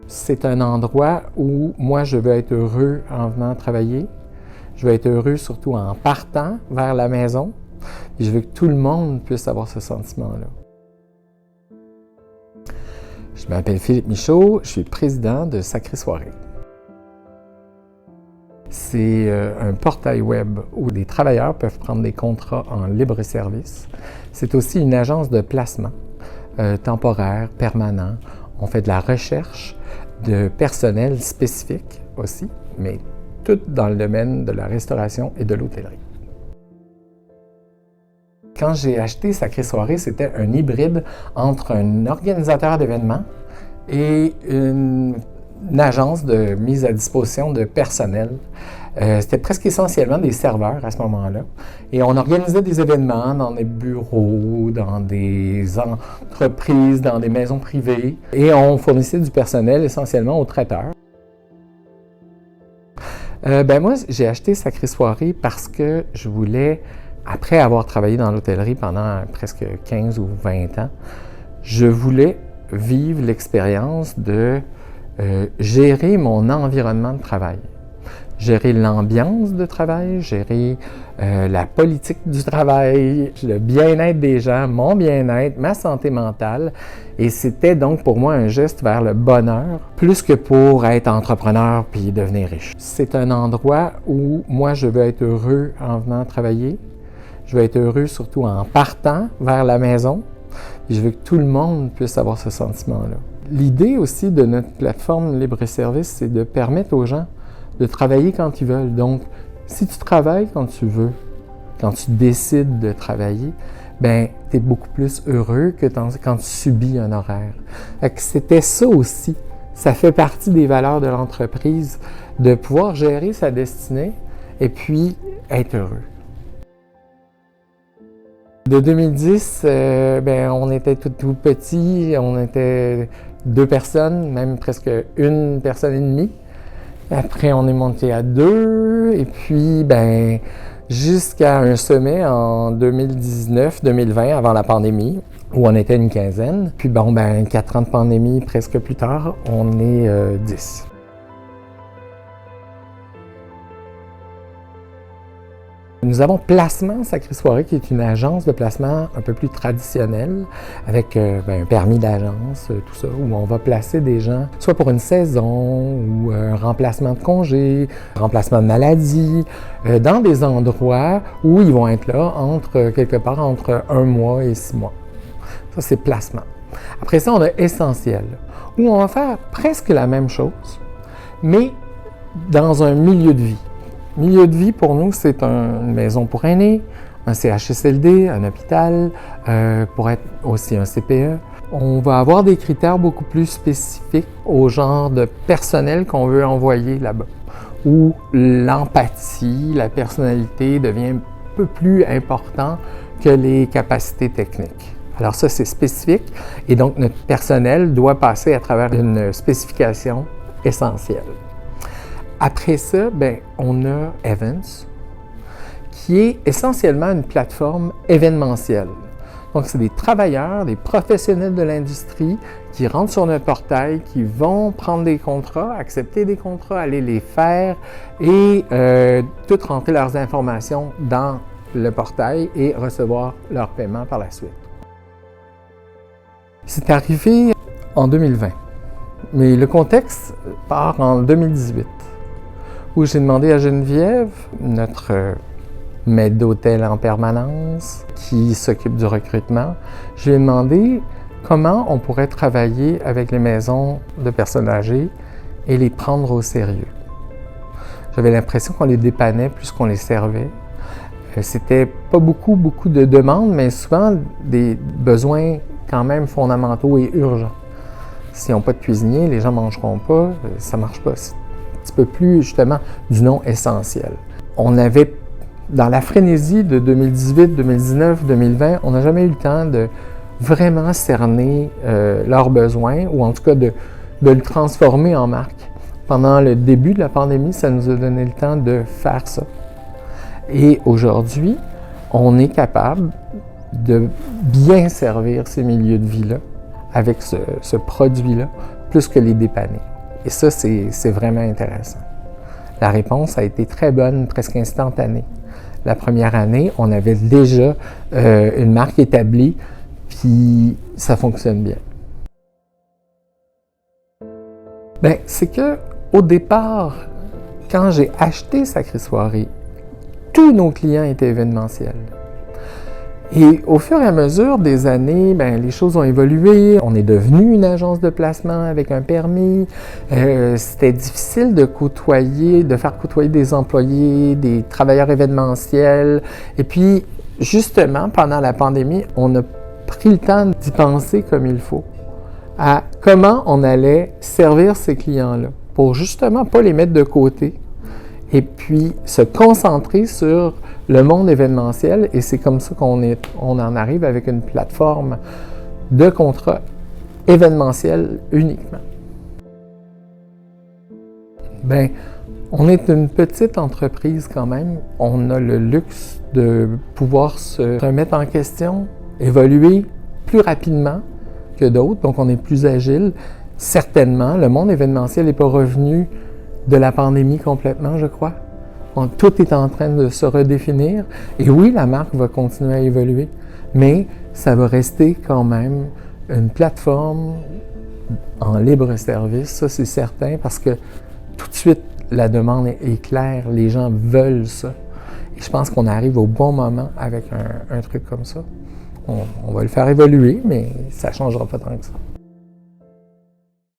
C'est un endroit où moi, je veux être heureux en venant travailler. Je veux être heureux surtout en partant vers la maison. Et je veux que tout le monde puisse avoir ce sentiment-là. Je m'appelle Philippe Michaud, je suis président de Sacrée Soirée. C'est un portail web où les travailleurs peuvent prendre des contrats en libre service. C'est aussi une agence de placement temporaire, permanent. On fait de la recherche de personnel spécifique aussi, mais tout dans le domaine de la restauration et de l'hôtellerie. Quand j'ai acheté Sacrée Soirée, c'était un hybride entre un organisateur d'événements et une agence de mise à disposition de personnel. C'était presque essentiellement des serveurs à ce moment-là. Et on organisait des événements dans des bureaux, dans des entreprises, dans des maisons privées. Et on fournissait du personnel essentiellement aux traiteurs. Moi, j'ai acheté Sacrée Soirée parce que je voulais, après avoir travaillé dans l'hôtellerie pendant presque 15 ou 20 ans, je voulais vivre l'expérience de gérer mon environnement de travail. Gérer l'ambiance de travail, gérer la politique du travail, le bien-être des gens, mon bien-être, ma santé mentale. Et c'était donc pour moi un geste vers le bonheur, plus que pour être entrepreneur puis devenir riche. C'est un endroit où moi je veux être heureux en venant travailler. Je veux être heureux surtout en partant vers la maison. Et je veux que tout le monde puisse avoir ce sentiment-là. L'idée aussi de notre plateforme libre-service, c'est de permettre aux gens de travailler quand ils veulent. Donc, si tu travailles quand tu veux, quand tu décides de travailler, ben, tu es beaucoup plus heureux que quand tu subis un horaire. C'était ça aussi. Ça fait partie des valeurs de l'entreprise, de pouvoir gérer sa destinée et puis être heureux. De 2010, on était tout petits, on était 2 personnes, même presque 1 personne et demie. Après, on est monté à 2, et puis, jusqu'à un sommet en 2019-2020, avant la pandémie, où on était une quinzaine. Puis 4 ans de pandémie, presque plus tard, on est 10. Nous avons Placement Sacrée Soirée, qui est une agence de placement un peu plus traditionnelle, avec un permis d'agence, tout ça, où on va placer des gens, soit pour une saison, ou un remplacement de congé, remplacement de maladie, dans des endroits où ils vont être là quelque part entre 1 mois et 6 mois. Ça, c'est Placement. Après ça, on a Essentiel, où on va faire presque la même chose, mais dans un milieu de vie. Milieu de vie, pour nous, c'est une maison pour aînés, un CHSLD, un hôpital, pour être aussi un CPE. On va avoir des critères beaucoup plus spécifiques au genre de personnel qu'on veut envoyer là-bas, où l'empathie, la personnalité devient un peu plus important que les capacités techniques. Alors ça, c'est spécifique, et donc notre personnel doit passer à travers une spécification essentielle. Après ça, on a Events, qui est essentiellement une plateforme événementielle. Donc, c'est des travailleurs, des professionnels de l'industrie qui rentrent sur notre portail, qui vont prendre des contrats, accepter des contrats, aller les faire et tout rentrer leurs informations dans le portail et recevoir leur paiement par la suite. C'est arrivé en 2020, mais le contexte part en 2018. Où j'ai demandé à Geneviève, notre maître d'hôtel en permanence, qui s'occupe du recrutement, je lui ai demandé comment on pourrait travailler avec les maisons de personnes âgées et les prendre au sérieux. J'avais l'impression qu'on les dépannait plus qu'on les servait. C'était pas beaucoup de demandes, mais souvent des besoins quand même fondamentaux et urgents. S'ils n'ont pas de cuisinier, les gens ne mangeront pas, ça ne marche pas. Un petit peu plus, justement, du non essentiel. On avait, dans la frénésie de 2018, 2019, 2020, on n'a jamais eu le temps de vraiment cerner leurs besoins, ou en tout cas de le transformer en marque. Pendant le début de la pandémie, ça nous a donné le temps de faire ça. Et aujourd'hui, on est capable de bien servir ces milieux de vie-là avec ce produit-là, plus que les dépanner. Et ça, c'est vraiment intéressant. La réponse a été très bonne, presque instantanée. La première année, on avait déjà une marque établie, puis ça fonctionne bien. Bien, c'est que au départ, quand j'ai acheté Sacrée Soirée, tous nos clients étaient événementiels. Et au fur et à mesure des années, bien, les choses ont évolué. On est devenu une agence de placement avec un permis. C'était difficile de faire côtoyer des employés, des travailleurs événementiels. Et puis, justement, pendant la pandémie, on a pris le temps d'y penser comme il faut, à comment on allait servir ces clients-là, pour justement pas les mettre de côté, et puis se concentrer sur le monde événementiel. Et c'est comme ça qu'on en arrive avec une plateforme de contrats événementiels uniquement. Bien, on est une petite entreprise quand même. On a le luxe de pouvoir se remettre en question, évoluer plus rapidement que d'autres, donc on est plus agile. Certainement, le monde événementiel n'est pas revenu de la pandémie complètement, je crois. Tout est en train de se redéfinir. Et oui, la marque va continuer à évoluer, mais ça va rester quand même une plateforme en libre service, ça c'est certain, parce que tout de suite, la demande est claire, les gens veulent ça. Et je pense qu'on arrive au bon moment avec un truc comme ça. On va le faire évoluer, mais ça ne changera pas tant que ça.